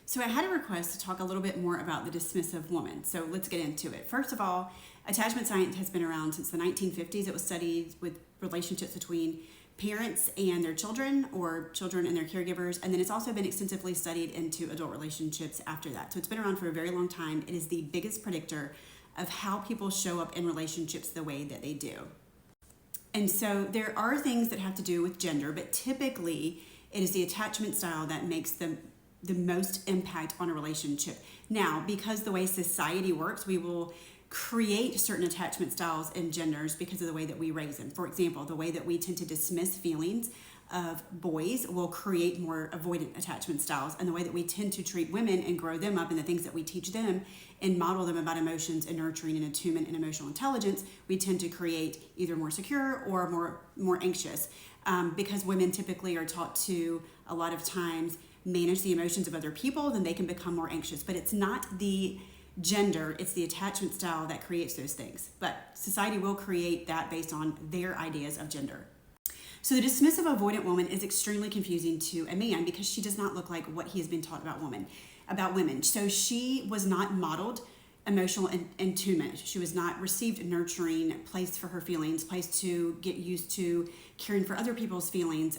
So I had a request to talk a little bit more about the dismissive woman. So let's get into it. First of all, attachment science has been around since the 1950s. It was studied with relationships between parents and their children, or children and their caregivers. And then it's also been extensively studied into adult relationships after that. So it's been around for a very long time. It is the biggest predictor of how people show up in relationships the way that they do. And so there are things that have to do with gender, but typically it is the attachment style that makes the most impact on a relationship. Now, because the way society works, we will create certain attachment styles and genders because of the way that we raise them. For example, the way that we tend to dismiss feelings of boys will create more avoidant attachment styles, and the way that we tend to treat women and grow them up in the things that we teach them and model them about emotions and nurturing and attunement and emotional intelligence, we tend to create either more secure or more anxious, because women typically are taught to a lot of times manage the emotions of other people, then they can become more anxious. But it's not the gender, it's the attachment style that creates those things. But society will create that based on their ideas of gender. So the dismissive avoidant woman is extremely confusing to a man because she does not look like what he has been taught about women. So she was not modeled emotional attunement. She was not received nurturing, place for her feelings, place to get used to caring for other people's feelings.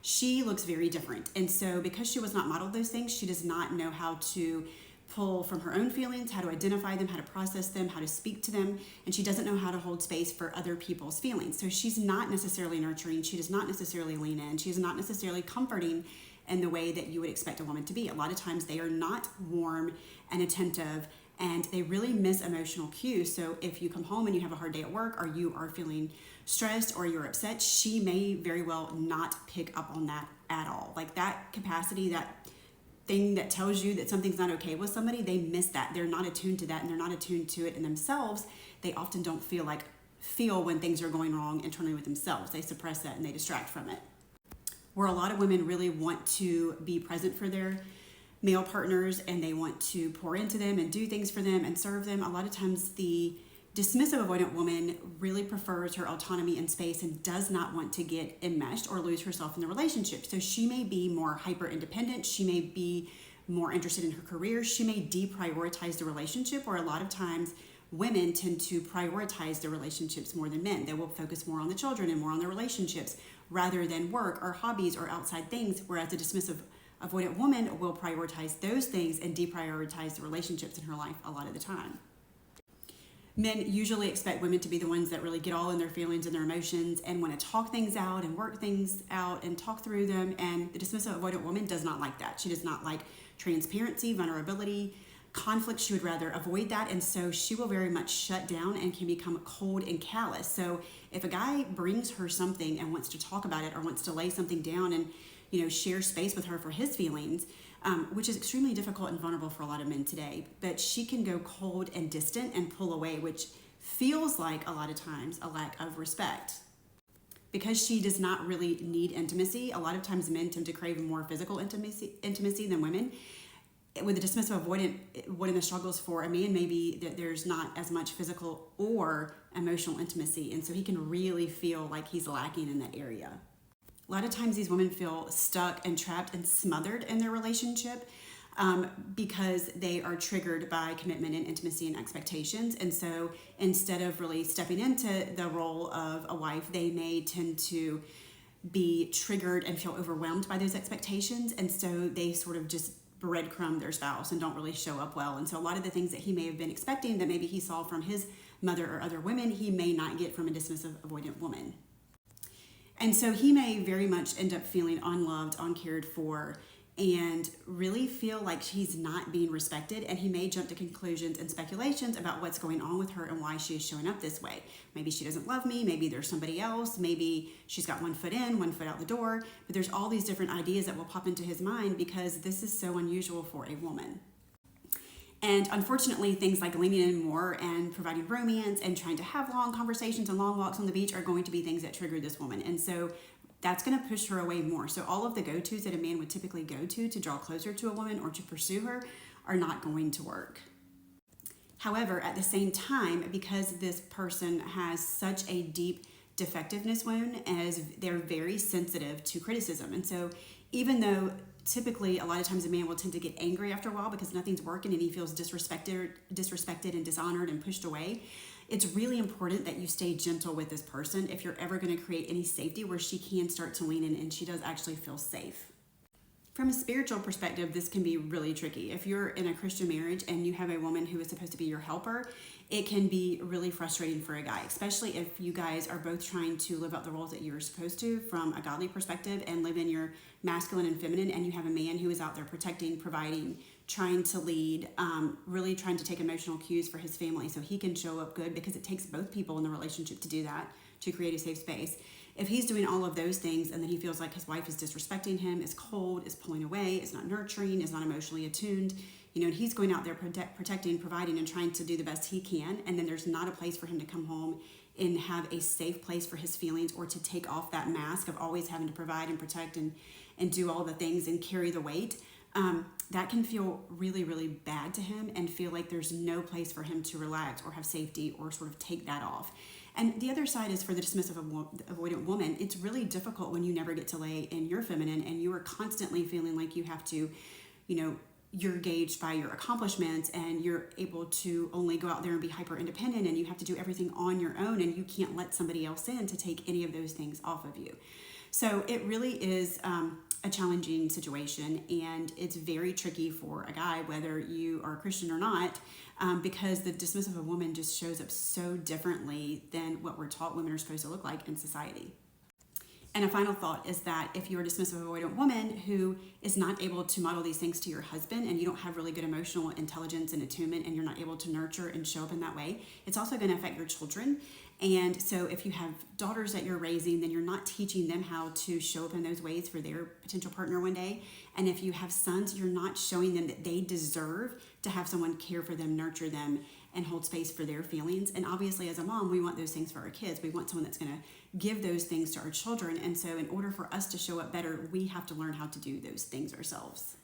She looks very different. And so because she was not modeled those things, she does not know how to pull from her own feelings, how to identify them, how to process them, how to speak to them, and she doesn't know how to hold space for other people's feelings. So she's not necessarily nurturing, she does not necessarily lean in, she's not necessarily comforting in the way that you would expect a woman to be. A lot of times they are not warm and attentive, and they really miss emotional cues. So if you come home and you have a hard day at work, or you are feeling stressed or you're upset, she may very well not pick up on that at all. Like that capacity, that thing that tells you that something's not okay with somebody, they miss that. They're not attuned to that, and they're not attuned to it in themselves. They often don't feel when things are going wrong internally with themselves. They suppress that and they distract from it. Where a lot of women really want to be present for their male partners and they want to pour into them and do things for them and serve them, a lot of times the dismissive avoidant woman really prefers her autonomy and space and does not want to get enmeshed or lose herself in the relationship. So she may be more hyper independent. She may be more interested in her career. She may deprioritize the relationship, where a lot of times women tend to prioritize the relationships more than men. They will focus more on the children and more on the relationships rather than work or hobbies or outside things, whereas a dismissive avoidant woman will prioritize those things and deprioritize the relationships in her life a lot of the time. Men usually expect women to be the ones that really get all in their feelings and their emotions and want to talk things out and work things out and talk through them. And the dismissive avoidant woman does not like that. She does not like transparency, vulnerability, conflict. She would rather avoid that. And so she will very much shut down and can become cold and callous. So if a guy brings her something and wants to talk about it or wants to lay something down and share space with her for his feelings, which is extremely difficult and vulnerable for a lot of men today. But she can go cold and distant and pull away, which feels like a lot of times a lack of respect. Because she does not really need intimacy, a lot of times men tend to crave more physical intimacy than women. With a dismissive avoidant, one of the struggles for a man may be that there's not as much physical or emotional intimacy, and so he can really feel like he's lacking in that area. A lot of times these women feel stuck and trapped and smothered in their relationship because they are triggered by commitment and intimacy and expectations. And so instead of really stepping into the role of a wife, they may tend to be triggered and feel overwhelmed by those expectations. And so they sort of just breadcrumb their spouse and don't really show up well. And so a lot of the things that he may have been expecting that maybe he saw from his mother or other women, he may not get from a dismissive avoidant woman. And so he may very much end up feeling unloved, uncared for, and really feel like he's not being respected. And he may jump to conclusions and speculations about what's going on with her and why she is showing up this way. Maybe she doesn't love me. Maybe there's somebody else. Maybe she's got one foot in, one foot out the door. But there's all these different ideas that will pop into his mind because this is so unusual for a woman. And unfortunately, things like leaning in more and providing romance and trying to have long conversations and long walks on the beach are going to be things that trigger this woman. And so that's going to push her away more. So all of the go-tos that a man would typically go to draw closer to a woman or to pursue her are not going to work. However, at the same time, because this person has such a deep defectiveness wound, as they're very sensitive to criticism. And so even though typically, a lot of times a man will tend to get angry after a while because nothing's working and he feels disrespected and dishonored and pushed away. It's really important that you stay gentle with this person if you're ever going to create any safety where she can start to lean in and she does actually feel safe. From a spiritual perspective, this can be really tricky. If you're in a Christian marriage and you have a woman who is supposed to be your helper, it can be really frustrating for a guy, especially if you guys are both trying to live out the roles that you're supposed to from a godly perspective and live in your masculine and feminine, and you have a man who is out there protecting, providing, trying to lead, really trying to take emotional cues for his family so he can show up good, because it takes both people in the relationship to do that, to create a safe space. If he's doing all of those things and then he feels like his wife is disrespecting him, is cold, is pulling away, is not nurturing, is not emotionally attuned, and he's going out there protecting, providing, and trying to do the best he can, and then there's not a place for him to come home and have a safe place for his feelings, or to take off that mask of always having to provide and protect and do all the things and carry the weight, that can feel really, really bad to him and feel like there's no place for him to relax or have safety or sort of take that off. And the other side is for the dismissive avoidant woman, it's really difficult when you never get to lay in your feminine and you are constantly feeling like you have to, you're gauged by your accomplishments and you're able to only go out there and be hyper independent and you have to do everything on your own and you can't let somebody else in to take any of those things off of you. So it really is a challenging situation, and it's very tricky for a guy, whether you are a Christian or not, because the dismissive woman just shows up so differently than what we're taught women are supposed to look like in society. And a final thought is that if you're a dismissive avoidant woman who is not able to model these things to your husband, and you don't have really good emotional intelligence and attunement, and you're not able to nurture and show up in that way, it's also going to affect your children. And so if you have daughters that you're raising, then you're not teaching them how to show up in those ways for their potential partner one day. And if you have sons, you're not showing them that they deserve to have someone care for them, nurture them, and hold space for their feelings. And obviously, as a mom, we want those things for our kids. We want someone that's going to give those things to our children. And so in order for us to show up better, we have to learn how to do those things ourselves.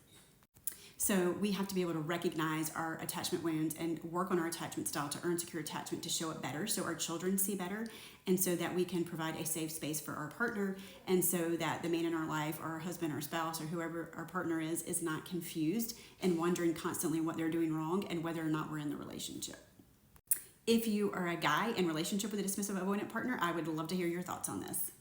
So we have to be able to recognize our attachment wounds and work on our attachment style to earn secure attachment, to show it better so our children see better, and so that we can provide a safe space for our partner, and so that the man in our life, or our husband or spouse or whoever our partner is not confused and wondering constantly what they're doing wrong and whether or not we're in the relationship. If you are a guy in relationship with a dismissive avoidant partner, I would love to hear your thoughts on this.